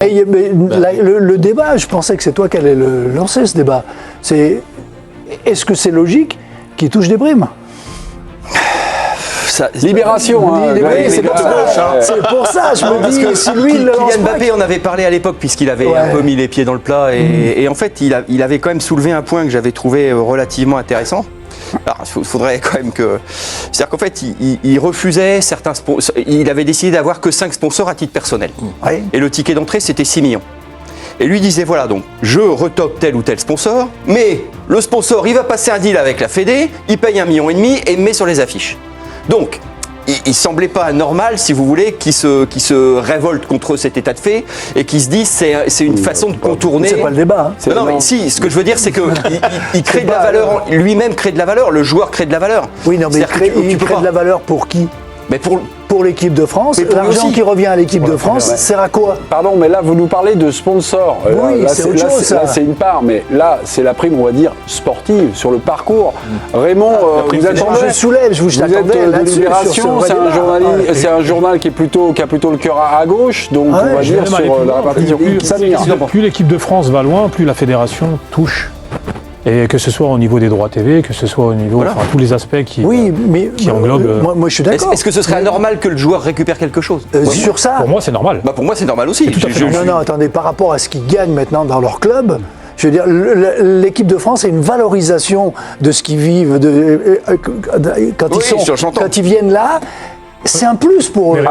Le débat, je pensais que c'est toi qui allais le lancer, ce débat. Est-ce que c'est logique qu'il touche des primes? Libération, hein. Oui, c'est pour ça. C'est pour ça, je me dis, si lui, il le lance Kylian Mbappé en avait parlé à l'époque, puisqu'il avait un peu mis les pieds dans le plat. Et en fait, il avait quand même soulevé un point que j'avais trouvé relativement intéressant. Alors, il faudrait quand même que... C'est-à-dire qu'en fait, il refusait certains sponsors. Il avait décidé d'avoir que 5 sponsors à titre personnel. Oui. Et le ticket d'entrée, c'était 6 millions. Et lui disait, voilà, donc, je retope tel ou tel sponsor, mais le sponsor, il va passer un deal avec la Fédé, il paye 1,5 million et met sur les affiches. Donc, il semblait pas normal, si vous voulez, qu'il se révolte contre cet état de fait et qu'il se dise c'est une façon de contourner. C'est pas le débat. Hein. Non, mais si, ce que je veux dire, c'est que il crée de la valeur, lui-même crée de la valeur, le joueur crée de la valeur. Oui, non, mais il crée de la valeur pour qui? Mais pour l'équipe de France. L'argent qui revient à l'équipe de France sert à quoi? Pardon, mais là, vous nous parlez de sponsors. Oui, c'est autre chose, ça. Là, c'est une part, mais là, c'est la prime, on va dire, sportive, sur le parcours. Raymond, vous êtes je soulève, je vous attendais de Libération, c'est un journal qui a plutôt le cœur à gauche, donc on va dire sur la répartition. Plus l'équipe de France va loin, plus la fédération touche. Et que ce soit au niveau des droits TV, que ce soit au niveau, enfin, tous les aspects qui englobent. Moi, je suis d'accord. Est-ce que ce serait anormal que le joueur récupère quelque chose sur ça? Pour moi, c'est normal. Pour moi, c'est normal aussi. Non, attendez, par rapport à ce qu'ils gagnent maintenant dans leur club, je veux dire, l'équipe de France a une valorisation de ce qu'ils vivent quand ils viennent là. C'est un plus pour eux.